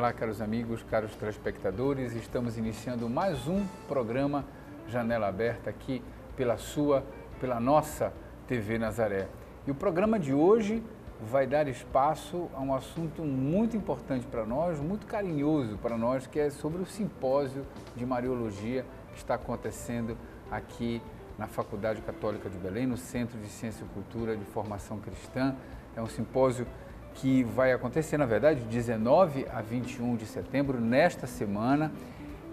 Olá, caros amigos, caros telespectadores, estamos iniciando mais um programa Janela Aberta aqui pela nossa TV Nazaré. E o programa de hoje vai dar espaço a um assunto muito importante para nós, muito carinhoso para nós, que é sobre o simpósio de Mariologia que está acontecendo aqui na Faculdade Católica de Belém, no Centro de Ciência e Cultura de Formação Cristã. É um simpósio que vai acontecer, na verdade, de 19 a 21 de setembro, nesta semana,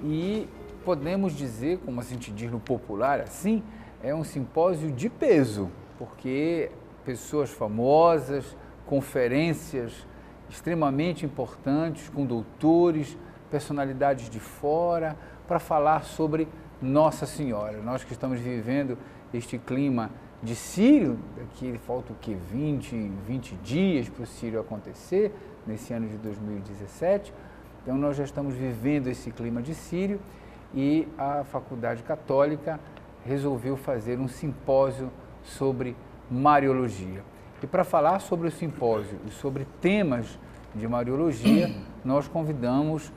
e podemos dizer, como a gente diz no popular assim, é um simpósio de peso, porque pessoas famosas, conferências extremamente importantes, com doutores, personalidades de fora, para falar sobre Nossa Senhora. Nós que estamos vivendo este clima de Círio, daqui falta o que, 20 dias para o Círio acontecer, nesse ano de 2017, então nós já estamos vivendo esse clima de Círio e a Faculdade Católica resolveu fazer um simpósio sobre Mariologia. E para falar sobre o simpósio e sobre temas de Mariologia, nós convidamos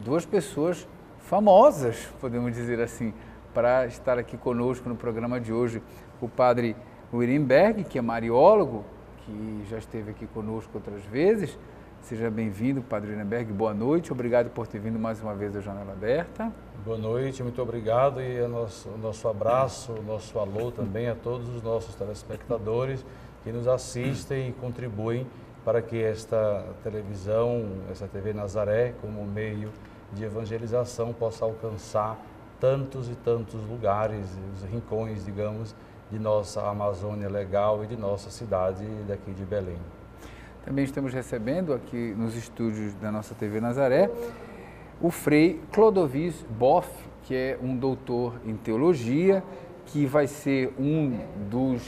duas pessoas famosas, podemos dizer assim, para estar aqui conosco no programa de hoje. O padre Wirenberg, que é mariólogo, que já esteve aqui conosco outras vezes. Seja bem-vindo, padre Wirenberg, boa noite, obrigado por ter vindo mais uma vez à Janela Aberta. Boa noite, muito obrigado e o nosso abraço, o nosso alô também a todos os nossos telespectadores que nos assistem e contribuem para que esta televisão, essa TV Nazaré, como meio de evangelização, possa alcançar tantos e tantos lugares, os rincões, digamos, de nossa Amazônia legal e de nossa cidade daqui de Belém. Também estamos recebendo aqui nos estúdios da nossa TV Nazaré o Frei Clodovis Boff, que é um doutor em teologia, que vai ser um dos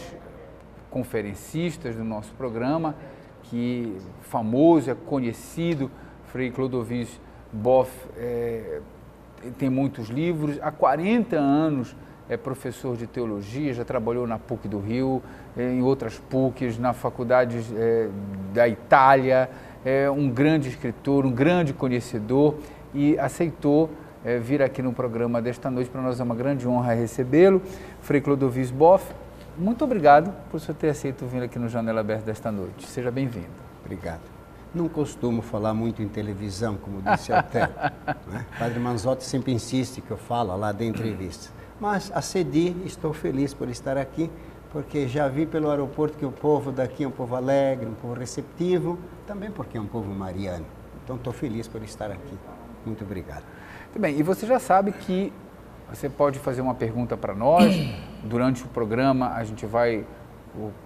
conferencistas do nosso programa, que famoso, é conhecido. Frei Clodovis Boff tem muitos livros, há 40 anos é professor de teologia, já trabalhou na PUC do Rio, em outras PUCs, na faculdades da Itália, é um grande escritor, um grande conhecedor e aceitou vir aqui no programa desta noite. Para nós é uma grande honra recebê-lo. Frei Clodovis Boff, muito obrigado por você ter aceito vir aqui no Janela Aberta desta noite. Seja bem-vindo. Obrigado. Não costumo falar muito em televisão, como disse o Otelo, né? Padre Manzotti sempre insiste que eu falo lá da entrevista. Mas acedi, estou feliz por estar aqui, porque já vi pelo aeroporto que o povo daqui é um povo alegre, um povo receptivo, também porque é um povo mariano. Então estou feliz por estar aqui. Muito obrigado. Muito bem, e você já sabe que você pode fazer uma pergunta para nós. Durante o programa a gente vai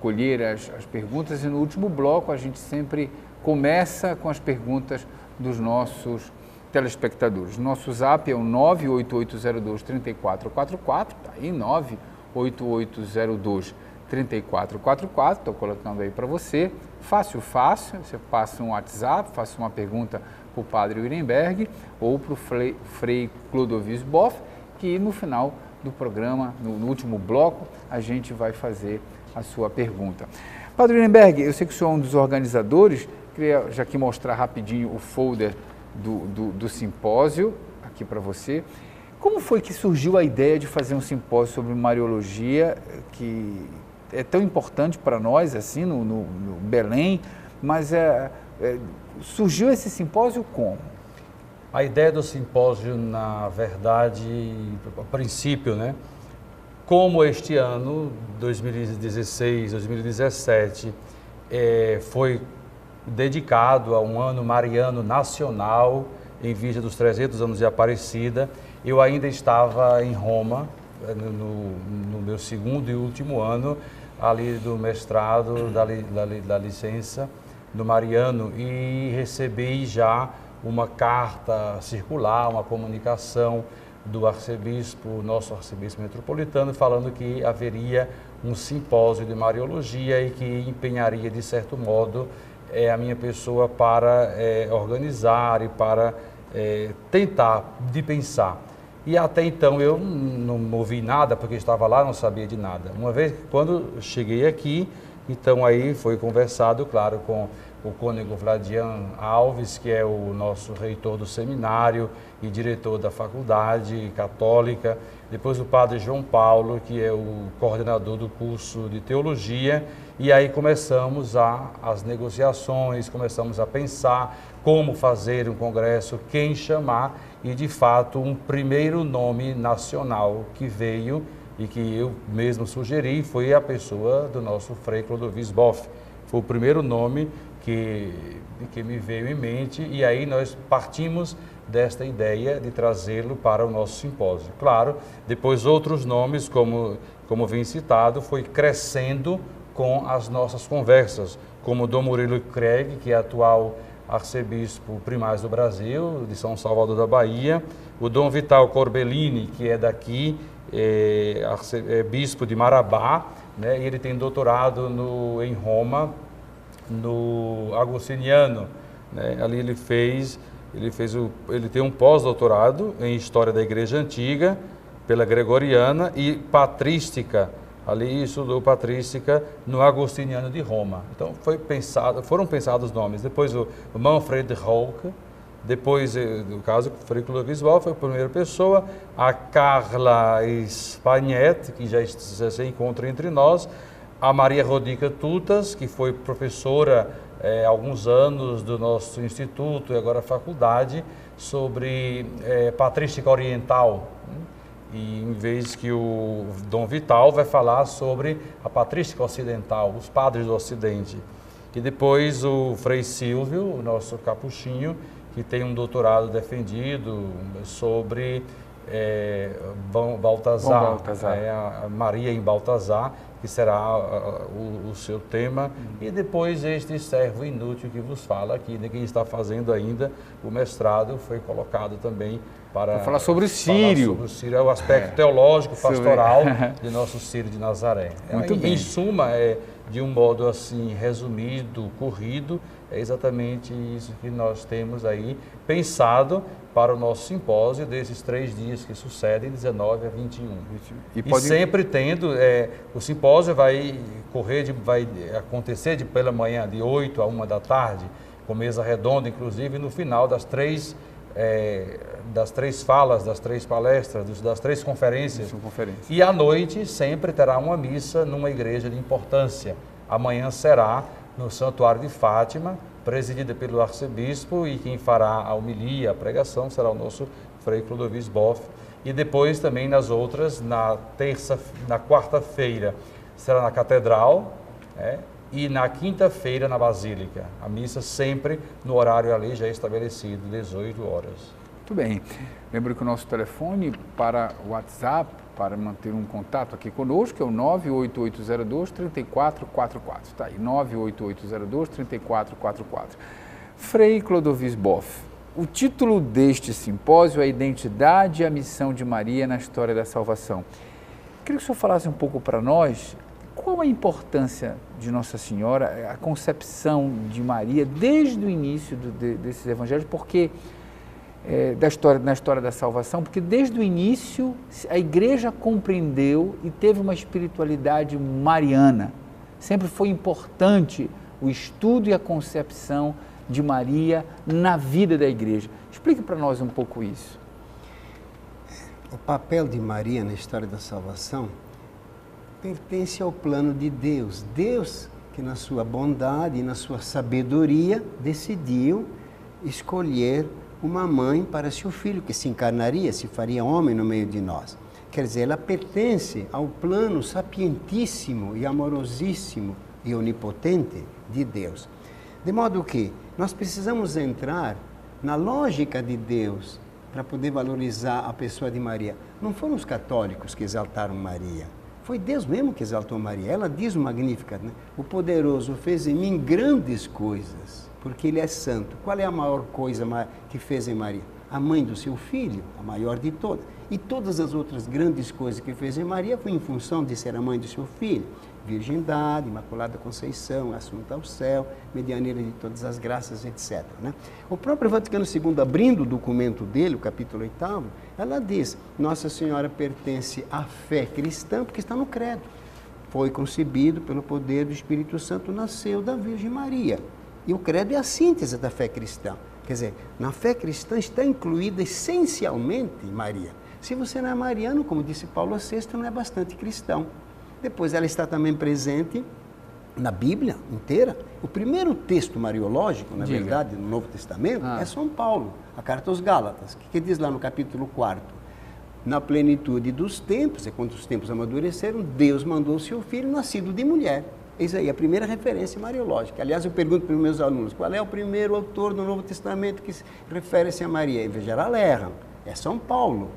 colher as perguntas e no último bloco a gente sempre começa com as perguntas dos nossos telespectadores. Nosso zap é o 98802-3444, tá aí, 98802-3444, estou colocando aí para você. Fácil, você passa um WhatsApp, faça uma pergunta para o padre Wirenberg ou para o Frei Clodovis Boff, que no final do programa, no último bloco, a gente vai fazer a sua pergunta. Padre Wirenberg, eu sei que o senhor é um dos organizadores, queria já aqui mostrar rapidinho o folder do simpósio, aqui para você. Como foi que surgiu a ideia de fazer um simpósio sobre Mariologia, que é tão importante para nós, assim, no Belém, mas surgiu esse simpósio como? A ideia do simpósio, na verdade, a princípio, né? Como este ano, 2016, 2017, foi dedicado a um ano mariano nacional, em vista dos 300 anos de Aparecida, eu ainda estava em Roma, no meu segundo e último ano, ali do mestrado, da licença do mariano, e recebi já uma carta circular, uma comunicação do arcebispo, nosso arcebispo metropolitano, falando que haveria um simpósio de Mariologia e que empenharia, de certo modo, a minha pessoa para organizar e para tentar de pensar. E até então eu não ouvi nada, porque estava lá, não sabia de nada. Uma vez, quando cheguei aqui, então aí foi conversado, claro, com o cônego Vladian Alves, que é o nosso reitor do seminário e diretor da faculdade católica, depois o padre João Paulo, que é o coordenador do curso de teologia, e aí começamos as negociações, começamos a pensar como fazer um congresso, quem chamar, e de fato um primeiro nome nacional que veio e que eu mesmo sugeri foi a pessoa do nosso Frei Clodovis Boff. Foi o primeiro nome que me veio em mente, e aí nós partimos desta ideia de trazê-lo para o nosso simpósio. Claro, depois outros nomes, como vem citado, foi crescendo com as nossas conversas, como Dom Murilo Craig, que é atual arcebispo primaz do Brasil, de São Salvador da Bahia, o Dom Vital Corbellini, que é daqui, bispo de Marabá, né? E ele tem doutorado em Roma, no Agostiniano, né? Ali ele tem um pós-doutorado em História da Igreja Antiga, pela Gregoriana, e Patrística, ali estudou Patrística no Agostiniano de Roma. Então foram pensados nomes. Depois o Manfred Rauch, depois, no caso, o Frei Clodovis Boff foi a primeira pessoa, a Carla Spagnet, que já se encontra entre nós, a Maria Rodica Tutas, que foi professora há alguns anos do nosso instituto e agora faculdade, sobre patrística oriental. E em vez que o Dom Vital vai falar sobre a patrística ocidental, os padres do Ocidente. E depois o Frei Silvio, o nosso capuchinho, que tem um doutorado defendido sobre Baltazar, a Maria em Baltazar, que será o seu tema, e depois este servo inútil que vos fala aqui, de quem está fazendo ainda o mestrado, foi colocado também para falar sobre o Sírio. Sobre o Sírio, é o aspecto teológico, pastoral de nosso Sírio de Nazaré. Muito bem. Em suma, de um modo assim resumido, corrido, é exatamente isso que nós temos aí pensado para o nosso simpósio desses 3 dias que sucedem, 19 a 21. E sempre tendo, o simpósio vai acontecer pela manhã, de 8 a 1 da tarde, com mesa redonda, inclusive, no final das 3 falas, das 3 palestras, das 3 conferências. E à noite sempre terá uma missa numa igreja de importância. Amanhã será no Santuário de Fátima, presidida pelo arcebispo, e quem fará a homilia, a pregação, será o nosso Frei Clodovis Boff. E depois também nas outras, na quarta-feira, será na Catedral, e na quinta-feira na Basílica. A missa sempre no horário ali já estabelecido, 18 horas. Muito bem. Lembro que o nosso telefone para o WhatsApp, para manter um contato aqui conosco, é o 98802-3444. Está aí, 98802-3444. Frei Clodovis Boff, o título deste simpósio é a Identidade e a Missão de Maria na História da Salvação. Queria que o senhor falasse um pouco para nós qual a importância de Nossa Senhora, a concepção de Maria desde o início desses evangelhos, porque na história da salvação, porque desde o início a igreja compreendeu e teve uma espiritualidade mariana. Sempre foi importante o estudo e a concepção de Maria na vida da igreja. Explique para nós um pouco isso. O papel de Maria na história da salvação pertence ao plano de Deus. Deus, que na sua bondade e na sua sabedoria decidiu escolher uma mãe para seu filho, que se encarnaria, se faria homem no meio de nós. Quer dizer, ela pertence ao plano sapientíssimo e amorosíssimo e onipotente de Deus. De modo que nós precisamos entrar na lógica de Deus para poder valorizar a pessoa de Maria. Não foram os católicos que exaltaram Maria, foi Deus mesmo que exaltou Maria. Ela diz o Magníficat, né? O poderoso fez em mim grandes coisas, porque Ele é santo. Qual é a maior coisa que fez em Maria? A mãe do seu filho, a maior de todas. E todas as outras grandes coisas que fez em Maria foi em função de ser a mãe do seu filho. Virgindade, Imaculada Conceição, Assunta ao céu, medianeira de todas as graças, etc. Né? O próprio Vaticano II, abrindo o documento dele, o capítulo 8º, ela diz, Nossa Senhora pertence à fé cristã, porque está no credo. Foi concebido pelo poder do Espírito Santo, nasceu da Virgem Maria. E o credo é a síntese da fé cristã. Quer dizer, na fé cristã está incluída essencialmente Maria. Se você não é mariano, como disse Paulo VI, não é bastante cristão. Depois ela está também presente na Bíblia inteira. O primeiro texto mariológico, na verdade, no Novo Testamento, é São Paulo, a carta aos Gálatas. O que diz lá no capítulo 4? Na plenitude dos tempos, quando os tempos amadureceram, Deus mandou o seu filho nascido de mulher. Eis aí a primeira referência mariológica. Aliás, eu pergunto para os meus alunos, qual é o primeiro autor do Novo Testamento que refere-se a Maria? Em geral erram. É São Paulo.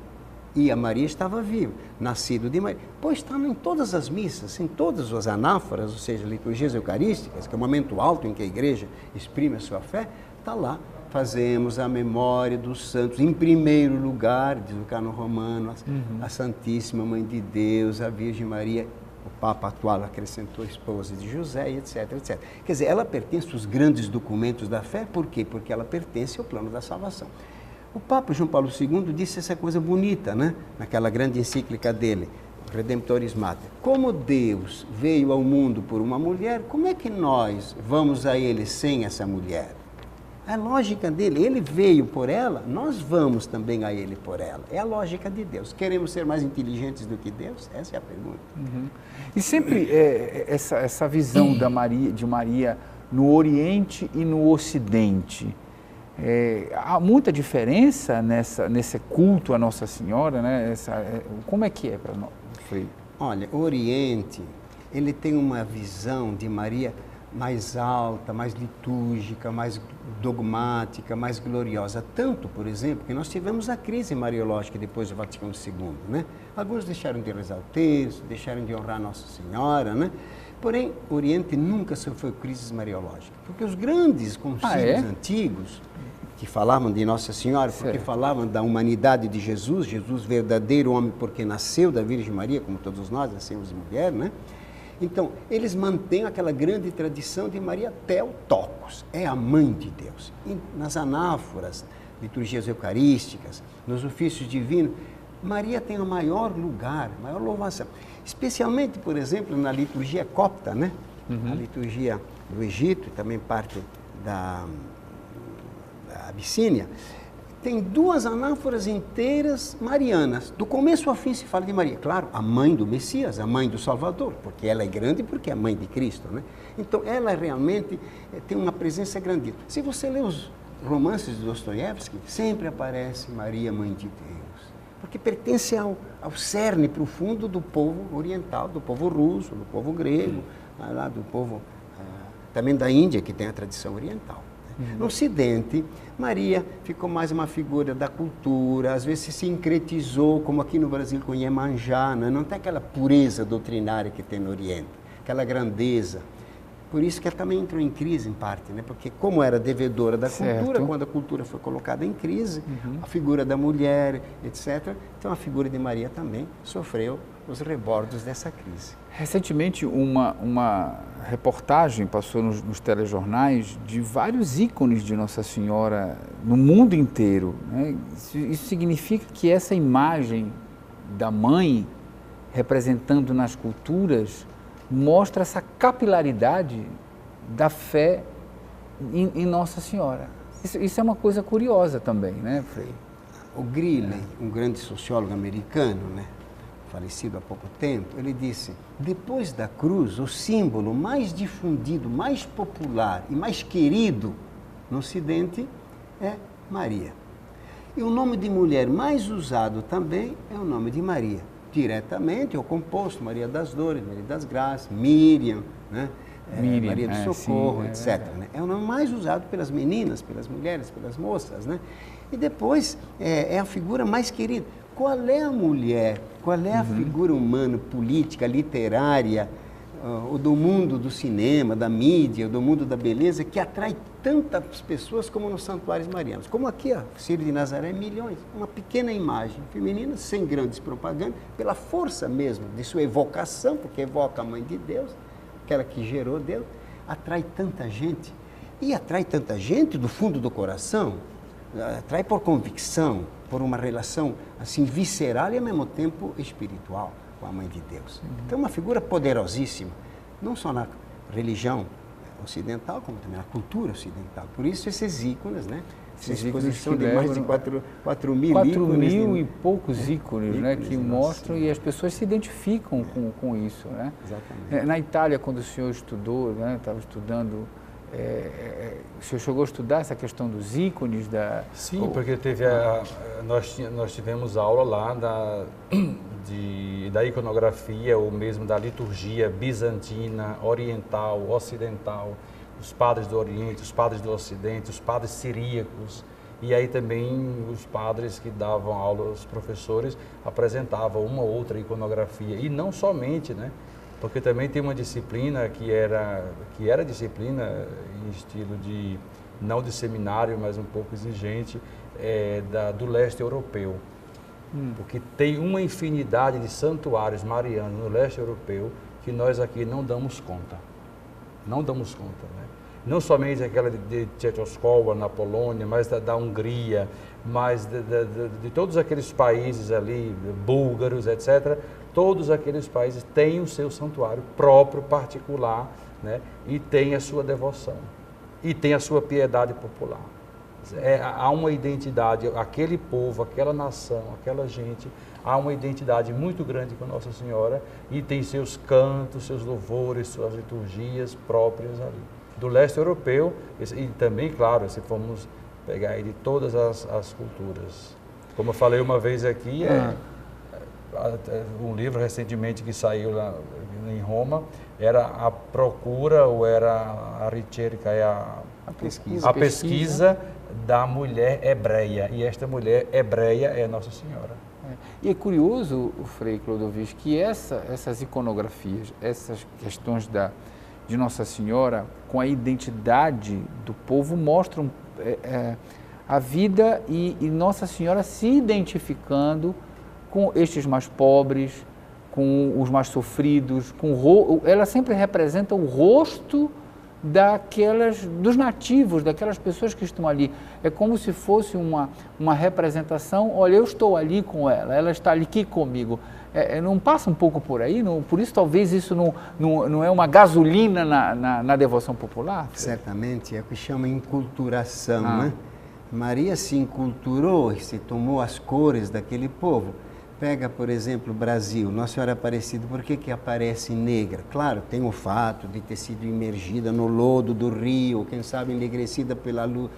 E a Maria estava viva, nascido de Maria. Pois está em todas as missas, em todas as anáforas, ou seja, liturgias eucarísticas, que é o momento alto em que a igreja exprime a sua fé, está lá. Fazemos a memória dos santos, em primeiro lugar, diz o Cânon Romano, a Santíssima Mãe de Deus, a Virgem Maria, o Papa atual acrescentou a esposa de José, etc, etc. Quer dizer, ela pertence aos grandes documentos da fé, por quê? Porque ela pertence ao plano da salvação. O Papa João Paulo II disse essa coisa bonita, né? Naquela grande encíclica dele, Redemptoris Mater. Como Deus veio ao mundo por uma mulher, como é que nós vamos a Ele sem essa mulher? A lógica dele, Ele veio por ela, nós vamos também a Ele por ela. É a lógica de Deus. Queremos ser mais inteligentes do que Deus? Essa é a pergunta. E sempre essa visão de Maria no Oriente e no Ocidente, há muita diferença nesse culto a Nossa Senhora, né? Como é que é para nós, Frei? Olha, o Oriente, ele tem uma visão de Maria mais alta, mais litúrgica, mais dogmática, mais gloriosa. Tanto, por exemplo, que nós tivemos a crise mariológica depois do Vaticano II, né? Alguns deixaram de rezar o terço, deixaram de honrar Nossa Senhora, né? Porém, o Oriente nunca sofreu crises mariológicas, porque os grandes concílios antigos, que falavam de Nossa Senhora, porque falavam da humanidade de Jesus, Jesus verdadeiro homem, porque nasceu da Virgem Maria, como todos nós nascemos de mulher, né? Então, eles mantêm aquela grande tradição de Maria Theotokos, é a mãe de Deus. E nas anáforas, liturgias eucarísticas, nos ofícios divinos, Maria tem o maior lugar, a maior louvação. Especialmente, por exemplo, na liturgia copta, né? A liturgia do Egito e também parte da Abissínia, tem duas anáforas inteiras marianas. Do começo ao fim se fala de Maria. Claro, a mãe do Messias, a mãe do Salvador, porque ela é grande e porque é a mãe de Cristo, né? Então, ela realmente tem uma presença grandiosa. Se você lê os romances de Dostoiévski, sempre aparece Maria, mãe de Deus, porque pertence ao cerne profundo do povo oriental, do povo russo, do povo grego, lá do povo também da Índia, que tem a tradição oriental. No Ocidente, Maria ficou mais uma figura da cultura, às vezes se sincretizou, como aqui no Brasil com Iemanjá, né? Não tem aquela pureza doutrinária que tem no Oriente, aquela grandeza. Por isso que ela também entrou em crise, em parte, né? Porque como era devedora da cultura, quando a cultura foi colocada em crise, a figura da mulher, etc., então a figura de Maria também sofreu os rebordos dessa crise. Recentemente, uma reportagem passou nos telejornais de vários ícones de Nossa Senhora no mundo inteiro, né? Isso significa que essa imagem da mãe representando nas culturas mostra essa capilaridade da fé em Nossa Senhora. Isso é uma coisa curiosa também, né, Frei? O Greeley, um grande sociólogo americano, né, falecido há pouco tempo, ele disse: depois da cruz, o símbolo mais difundido, mais popular e mais querido no Ocidente é Maria. E o nome de mulher mais usado também é o nome de Maria, diretamente ou composto: Maria das Dores, Maria das Graças, Miriam, né? Maria do Socorro, etc. Né? É o nome mais usado pelas meninas, pelas mulheres, pelas moças, né? E depois é a figura mais querida. Qual é a mulher, qual é a figura humana, política, literária, ou do mundo do cinema, da mídia, do mundo da beleza, que atrai tantas pessoas como nos santuários marianos? Como aqui, Círio de Nazaré, milhões. Uma pequena imagem feminina, sem grandes propagandas, pela força mesmo de sua evocação, porque evoca a Mãe de Deus, aquela que gerou Deus, atrai tanta gente. E atrai tanta gente do fundo do coração, atrai por convicção, por uma relação assim visceral e ao mesmo tempo espiritual com a Mãe de Deus. Então é uma figura poderosíssima, não só na religião ocidental, como também a cultura ocidental. Por isso esses ícones, né? Essa Esses ícones exposição que de mais de levam 4 mil 4 ícones. mil e poucos ícones, né, ícones que de mostram Nossa e as pessoas se identificam com isso, né? Exatamente. Na Itália, quando o senhor estudou, né, estava estudando, o senhor chegou a estudar essa questão dos ícones da... Sim, porque nós tivemos aula lá da iconografia ou mesmo da liturgia bizantina, oriental, ocidental, os padres do Oriente, os padres do Ocidente, os padres siríacos, e aí também os padres que davam aula, os professores, apresentavam uma ou outra iconografia, e não somente, né? Porque também tem uma disciplina que era disciplina em estilo de, não de seminário, mas um pouco exigente, do leste europeu. Porque tem uma infinidade de santuários marianos no leste europeu que nós aqui não damos conta. Não damos conta, né? Não somente aquela de Tchetchoslováquia, na Polônia, mas da Hungria, mas de todos aqueles países ali, búlgaros, etc. Todos aqueles países têm o seu santuário próprio, particular, né? E tem a sua devoção, e tem a sua piedade popular. Há uma identidade, aquele povo, aquela nação, aquela gente, há uma identidade muito grande com Nossa Senhora e tem seus cantos, seus louvores, suas liturgias próprias ali. Do leste europeu e também, claro, se formos pegar aí de todas as culturas. Como eu falei uma vez aqui, um livro recentemente que saiu lá em Roma, era a procura, ou era a ricerca, a pesquisa da mulher hebreia. E esta mulher hebreia é Nossa Senhora. E é curioso, Frei Clodovis, que essas iconografias, essas questões de Nossa Senhora com a identidade do povo mostram a vida e Nossa Senhora se identificando com estes mais pobres, com os mais sofridos, ela sempre representa o rosto dos nativos, daquelas pessoas que estão ali. É como se fosse uma representação, olha, eu estou ali com ela está ali aqui comigo. Não passa um pouco por aí? Por isso talvez isso não é uma gasolina na devoção popular? Certamente, é o que chama enculturação, né? Maria se enculturou e se tomou as cores daquele povo. Pega, por exemplo, o Brasil, Nossa Senhora Aparecida, por que aparece negra? Claro, tem o fato de ter sido imergida no lodo do rio, quem sabe enegrecida pela luz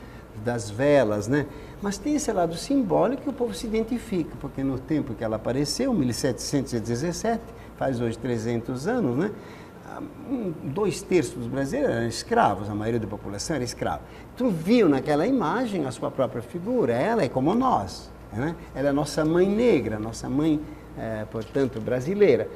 das velas, né? Mas tem esse lado simbólico que o povo se identifica, porque no tempo que ela apareceu, 1717, faz hoje 300 anos, né? 2/3 dos brasileiros eram escravos, a maioria da população era escrava. Tu viu naquela imagem a sua própria figura, ela é como nós. Né? Ela é nossa mãe negra, nossa mãe, portanto, brasileira.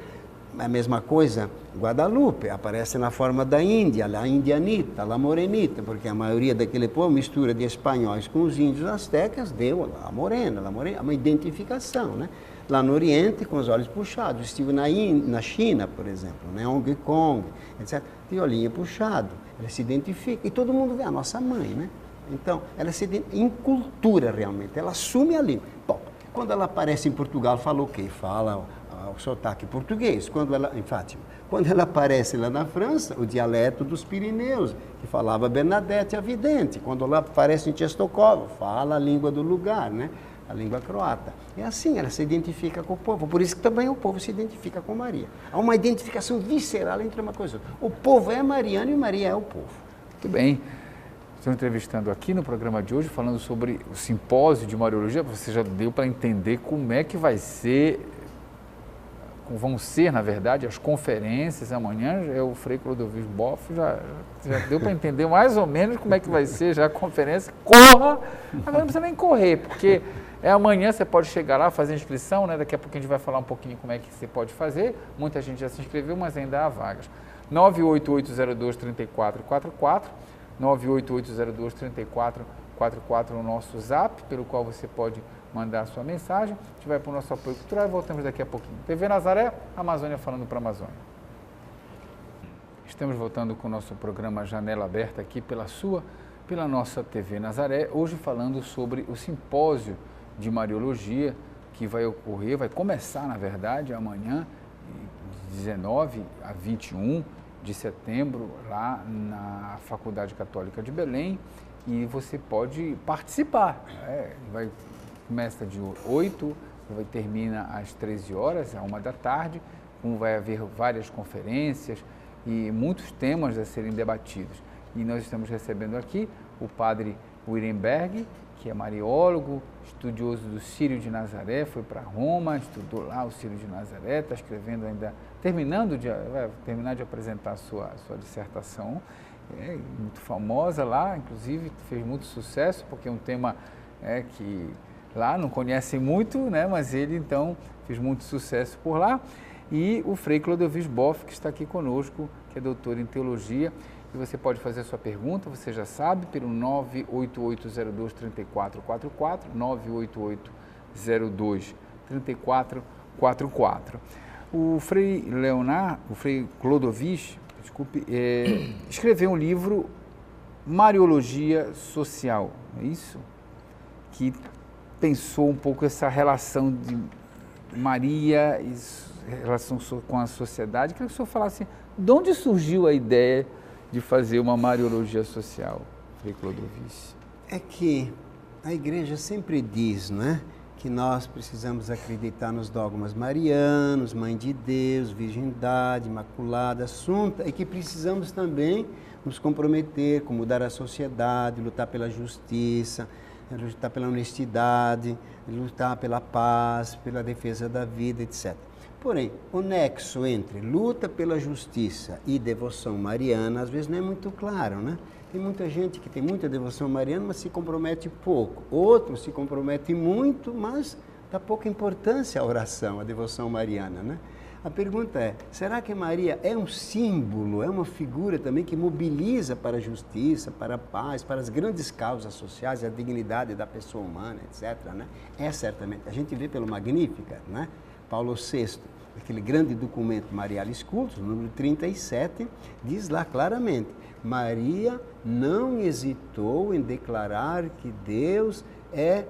A mesma coisa, Guadalupe, aparece na forma da Índia, a indianita, a morenita, porque a maioria daquele povo, mistura de espanhóis com os índios astecas, deu a morena, uma identificação. Né? Lá no Oriente, com os olhos puxados. Estive na China, por exemplo, né? Hong Kong, etc. De olhinho puxado, ela se identifica, e todo mundo vê a nossa mãe, né? Então, ela se encultura realmente, ela assume a língua. Bom, quando ela aparece em Portugal, fala o quê? Fala o sotaque português. Em Fátima. Quando ela aparece lá na França, o dialeto dos Pirineus, que falava Bernadette a Vidente. Quando ela aparece em Częstochowa, fala a língua do lugar, né? A língua croata. É assim, ela se identifica com o povo. Por isso que também o povo se identifica com Maria. Há uma identificação visceral entre uma coisa e outra. O povo é mariano e Maria é o povo. Muito bem. Estou entrevistando aqui no programa de hoje, falando sobre o simpósio de Mariologia. Você já deu para entender como é que vão ser, na verdade, as conferências amanhã. O Frei Clodovis Boff já deu para entender mais ou menos como é que vai ser já a conferência. Corra! Agora não precisa nem correr, porque amanhã você pode chegar lá, fazer inscrição, né? Daqui a pouco a gente vai falar um pouquinho como é que você pode fazer. Muita gente já se inscreveu, mas ainda há vagas. 98802-3444. 98802-3444 no nosso zap, pelo qual você pode mandar a sua mensagem. A gente vai para o nosso apoio cultural e voltamos daqui a pouquinho. TV Nazaré, Amazônia falando para a Amazônia. Estamos voltando com o nosso programa Janela Aberta aqui pela nossa TV Nazaré, hoje falando sobre o simpósio de Mariologia que vai começar, na verdade, amanhã, de 19 a 21 de setembro, lá na Faculdade Católica de Belém, e você pode participar. Começa de 8, termina às 13 horas, à 1 da tarde, como vai haver várias conferências e muitos temas a serem debatidos. E nós estamos recebendo aqui o padre Wittenberg, que é mariólogo, estudioso do Círio de Nazaré, foi para Roma, estudou lá o Círio de Nazaré, está escrevendo ainda, vai terminar de apresentar a sua dissertação, muito famosa lá, inclusive fez muito sucesso, porque é um tema que lá não conhecem muito, né, mas ele então fez muito sucesso por lá. E o Frei Clodovis Boff, que está aqui conosco, que é doutor em teologia. E você pode fazer a sua pergunta, você já sabe, pelo 98802-3444, 98802-3444. O Frei Clodovis, escreveu um livro, Mariologia Social, é isso? Que pensou um pouco essa relação de Maria e relação com a sociedade. Queria que o senhor falasse de onde surgiu a ideia de fazer uma Mariologia Social, Frei Clodovis. É que a igreja sempre diz, não é? Que nós precisamos acreditar nos dogmas marianos, Mãe de Deus, Virgindade, Imaculada, Assunta, e que precisamos também nos comprometer com mudar a sociedade, lutar pela justiça, lutar pela honestidade, lutar pela paz, pela defesa da vida, etc. Porém, o nexo entre luta pela justiça e devoção mariana, às vezes não é muito claro, né? Tem muita gente que tem muita devoção mariana, mas se compromete pouco. Outros se comprometem muito, mas dá pouca importância à oração, à devoção mariana, né? A pergunta é, será que Maria é um símbolo, é uma figura também que mobiliza para a justiça, para a paz, para as grandes causas sociais, a dignidade da pessoa humana, etc., né? É certamente. A gente vê pelo Magnífica, né? Paulo VI, aquele grande documento Marialis Cultus, número 37, diz lá claramente, Maria não hesitou em declarar que Deus é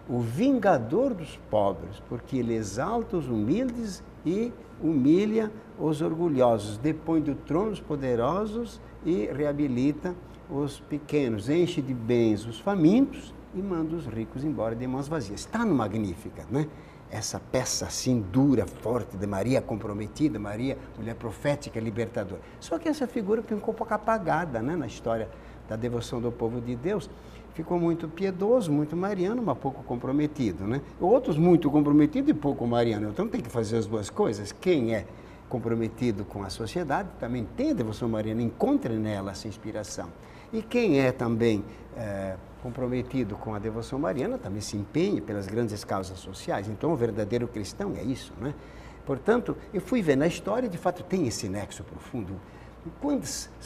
o vingador dos pobres, porque ele exalta os humildes e humilha os orgulhosos, depõe do trono os poderosos e reabilita os pequenos, enche de bens os famintos e manda os ricos embora de mãos vazias. Está no Magnífica, né? Essa peça assim dura, forte de Maria comprometida, Maria, mulher profética, libertadora. Só que essa figura ficou um pouco apagada, né, na história da devoção do povo de Deus. Ficou muito piedoso, muito mariano, mas pouco comprometido, né? Outros muito comprometidos e pouco mariano. Então tem que fazer as duas coisas. Quem é comprometido com a sociedade também tem a devoção mariana, encontra nela essa inspiração. E quem é também comprometido com a devoção mariana também se empenha pelas grandes causas sociais. Então, o verdadeiro cristão é isso, né? Portanto, eu fui ver na história, de fato, tem esse nexo profundo.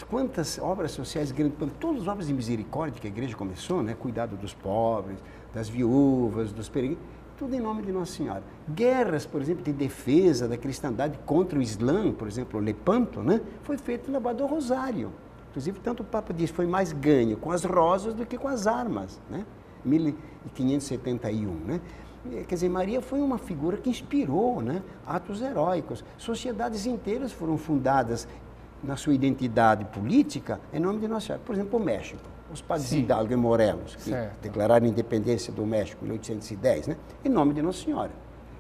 Quantas obras sociais grandes, todas as obras de misericórdia que a igreja começou, né? Cuidado dos pobres, das viúvas, dos peregrinos, tudo em nome de Nossa Senhora. Guerras, por exemplo, de defesa da cristandade contra o Islã, por exemplo, o Lepanto, né? Foi feito na Abadão Rosário. Inclusive, tanto o Papa diz, foi mais ganho com as rosas do que com as armas, né? 1571, né? Quer dizer, Maria foi uma figura que inspirou, né, atos heróicos. Sociedades inteiras foram fundadas na sua identidade política em nome de Nossa Senhora. Por exemplo, o México, os padres Hidalgo e Morelos, que declararam a independência do México em 1810, né, em nome de Nossa Senhora.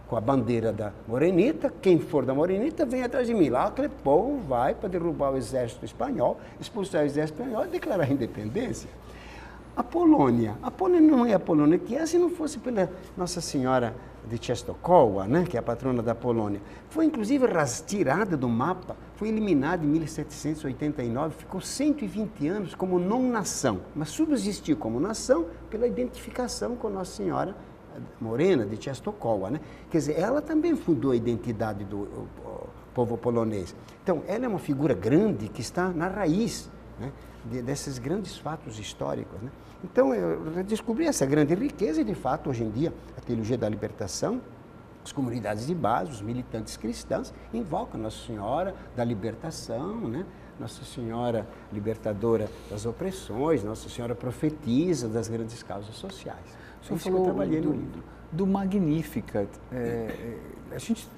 Com a bandeira da Morenita, quem for da Morenita vem atrás de mim. Lá, aquele povo vai para derrubar o exército espanhol, expulsar o exército espanhol e declarar a independência. A Polônia não é a Polônia que é se não fosse pela Nossa Senhora de Częstochowa, né, que é a patrona da Polônia. Foi inclusive tirada do mapa, foi eliminada em 1789, ficou 120 anos como não-nação, mas subsistiu como nação pela identificação com Nossa Senhora Morena de Częstochowa, né? Quer dizer, ela também fundou a identidade do povo polonês. Então, ela é uma figura grande que está na raiz, né, desses grandes fatos históricos, né? Então, eu descobri essa grande riqueza e, de fato, hoje em dia, a teologia da libertação, as comunidades de base, os militantes cristãos, invocam Nossa Senhora da libertação, né? Nossa Senhora libertadora das opressões, Nossa Senhora profetiza das grandes causas sociais. O senhor falou do Magnífica. A gente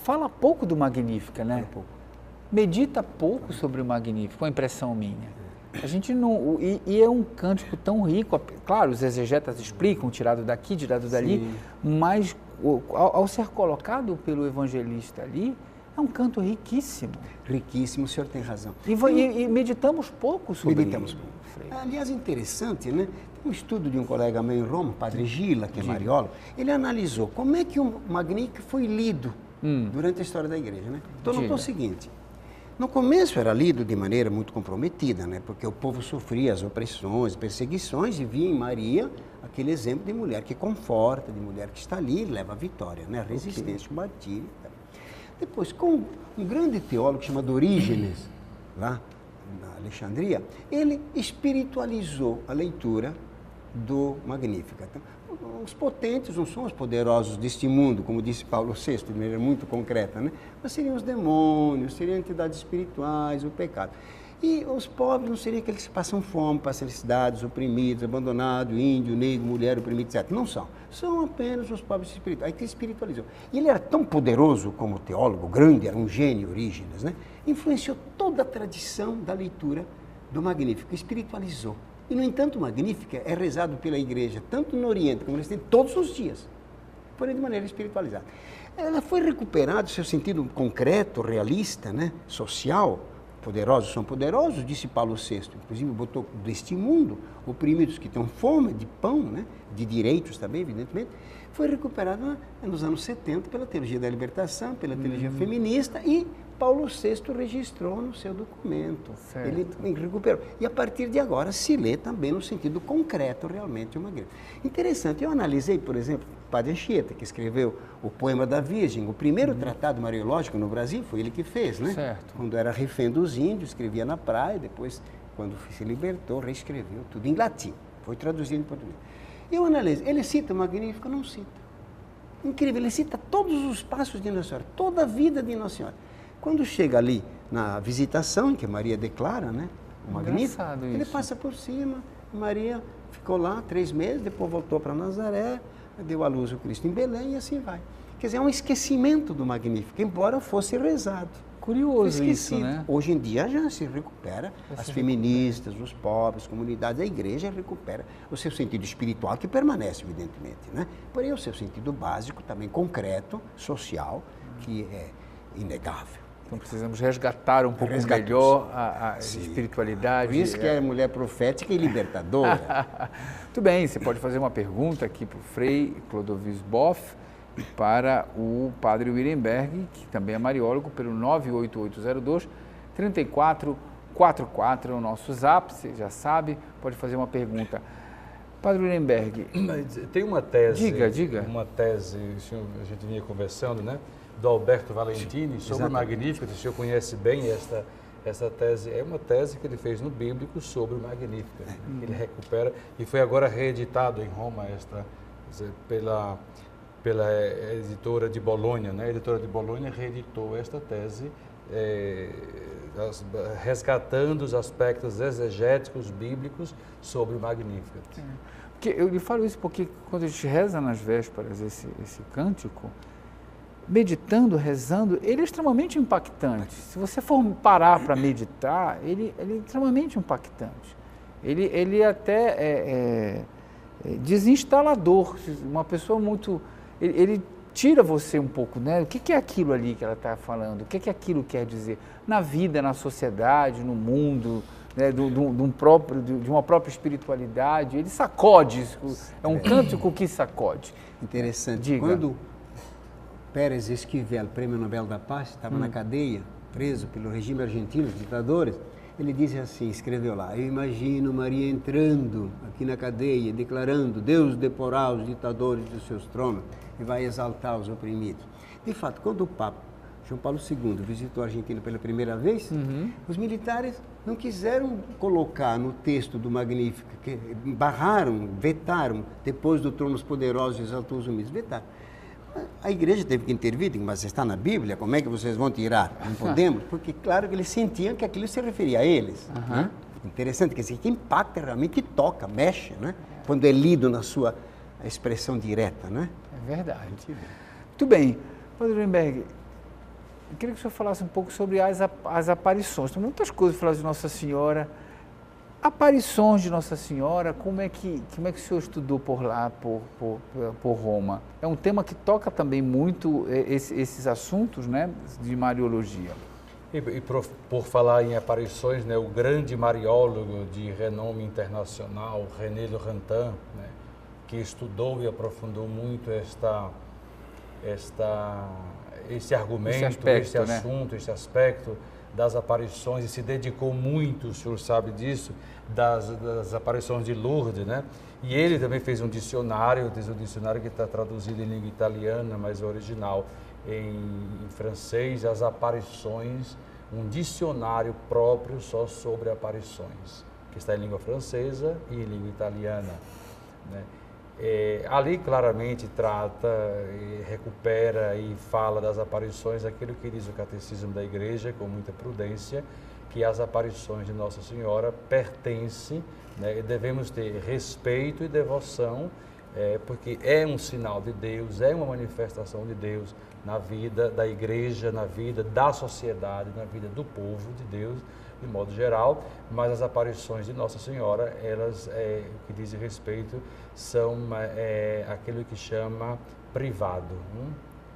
fala pouco do Magnífica, né? Pouco. medita pouco sobre o Magnífico, é uma impressão minha. A gente não... E é um cântico tão rico, claro, os exegetas explicam, tirado daqui, tirado dali, sim, mas ao ser colocado pelo evangelista ali, é um canto riquíssimo. Riquíssimo, o senhor tem razão. E meditamos pouco sobre isso. Meditamos pouco. Aliás, interessante, né? Tem um estudo de um colega meu em Roma, Padre Gila, que é mariólogo, ele analisou como é que o Magnífico foi lido durante a história da igreja, né? Então, notou o seguinte: no começo era lido de maneira muito comprometida, né? Porque o povo sofria as opressões, perseguições e via em Maria aquele exemplo de mulher que conforta, de mulher que está ali e leva a vitória, né? A resistência, o martírio. Depois, com um grande teólogo chamado Orígenes, lá na Alexandria, ele espiritualizou a leitura do Magnífica. Então, os potentes não são os poderosos deste mundo, como disse Paulo VI, de maneira muito concreta, né? Mas seriam os demônios, seriam entidades espirituais, o pecado. E os pobres não seriam aqueles que passam fome, passam necessidades, oprimidos, abandonados, índio, negro, mulher, oprimido, etc. Não são. São apenas os pobres espirituais. Aí que espiritualizou. E ele era tão poderoso como teólogo, grande, era um gênio, Orígenes, né? Influenciou toda a tradição da leitura do Magnífico, espiritualizou. E, no entanto, o Magnífica é rezado pela igreja, tanto no Oriente como no Ocidente, todos os dias, porém de maneira espiritualizada. Ela foi recuperada, seu sentido concreto, realista, né? Social. Poderosos são poderosos, disse Paulo VI, inclusive botou deste mundo, oprimidos que têm fome de pão, né? De direitos também, evidentemente, foi recuperado nos anos 70 pela teologia da libertação, pela teologia feminista, e Paulo VI registrou no seu documento. Certo. Ele recuperou. E a partir de agora se lê também no sentido concreto realmente o Magnífico. Interessante, eu analisei, por exemplo, o Padre Anchieta, que escreveu o Poema da Virgem, o primeiro tratado mariológico no Brasil, foi ele que fez, né? Certo. Quando era refém dos índios, escrevia na praia, depois, quando se libertou, reescreveu tudo em latim, foi traduzido em português. Eu analisei, ele cita o Magnífico, não cita. Incrível, ele cita todos os passos de Nossa Senhora, toda a vida de Nossa Senhora. Quando chega ali na visitação, em que Maria declara, né, o Magnífico, ele passa por cima, Maria ficou lá 3 meses, depois voltou para Nazaré, deu à luz o Cristo em Belém e assim vai. Quer dizer, é um esquecimento do Magnífico, embora fosse rezado. Curioso isso, né? Hoje em dia já se recupera, as feministas, os pobres, comunidades, a igreja recupera o seu sentido espiritual, que permanece, evidentemente, né? Porém, o seu sentido básico, também concreto, social, que é inegável. Então precisamos resgatar um pouco melhor a espiritualidade. Por isso que é mulher profética e libertadora. Muito bem, você pode fazer uma pergunta aqui para o Frei Clodovis Boff e para o Padre Wierenberg, que também é mariólogo, pelo 98802-3444, é o nosso zap, você já sabe, pode fazer uma pergunta. Padre Wierenberg. Tem uma tese. Diga. Uma tese, a gente vinha conversando, né? Do Alberto Valentini, sobre o Magnífico, o senhor conhece bem essa tese, é uma tese que ele fez no Bíblico sobre o Magnífico, ele recupera, e foi agora reeditado em Roma, pela editora de Bolonha, né? A editora de Bolonha reeditou esta tese, resgatando os aspectos exegéticos bíblicos sobre o Magnífico. Porque eu lhe falo isso porque quando a gente reza nas vésperas esse cântico, meditando, rezando, ele é extremamente impactante. Se você for parar para meditar, ele é extremamente impactante. Ele até é desinstalador. Uma pessoa muito... Ele tira você um pouco, né? O que é aquilo ali que ela está falando? O que aquilo quer dizer? Na vida, na sociedade, no mundo, né? de uma própria espiritualidade. Ele sacode. É um cântico que sacode. Interessante. Diga. Quando Pérez Esquivel, Prêmio Nobel da Paz, estava na cadeia, preso pelo regime argentino, os ditadores, ele disse assim, escreveu lá: eu imagino Maria entrando aqui na cadeia, declarando: Deus deporá os ditadores dos seus tronos e vai exaltar os oprimidos. De fato, quando o Papa João Paulo II visitou a Argentina pela primeira vez, os militares não quiseram colocar no texto do Magnífico, que barraram, vetaram, depois do trono os poderosos exaltou os humildes, vetaram. A igreja teve que intervir, mas está na Bíblia, como é que vocês vão tirar? Não podemos, porque claro que eles sentiam que aquilo se referia a eles. Né? Interessante, quer dizer, que impacta realmente, que toca, mexe, né? Quando é lido na sua expressão direta, né? É verdade. Muito bem. Padre Wierenberg, eu queria que o senhor falasse um pouco sobre as aparições. Tem muitas coisas para falar de Nossa Senhora. Aparições de Nossa Senhora, como é que o senhor estudou por lá, por Roma? É um tema que toca também muito esses assuntos, né, de Mariologia. E por falar em aparições, né, o grande mariólogo de renome internacional, René Laurentin, né, que estudou e aprofundou muito esse argumento, esse assunto, esse aspecto das aparições, e se dedicou muito, o senhor sabe disso, das aparições de Lourdes, né? E ele também fez um dicionário, que está traduzido em língua italiana, mas original em francês, as aparições, um dicionário próprio só sobre aparições, que está em língua francesa e em língua italiana, né? Ali claramente trata, recupera e fala das aparições, aquilo que diz o Catecismo da Igreja, com muita prudência, que as aparições de Nossa Senhora pertencem, né, e devemos ter respeito e devoção, porque é um sinal de Deus, é uma manifestação de Deus na vida da Igreja, na vida da sociedade, na vida do povo de Deus, de modo geral, mas as aparições de Nossa Senhora, elas, que dizem respeito, são aquilo que chama privado.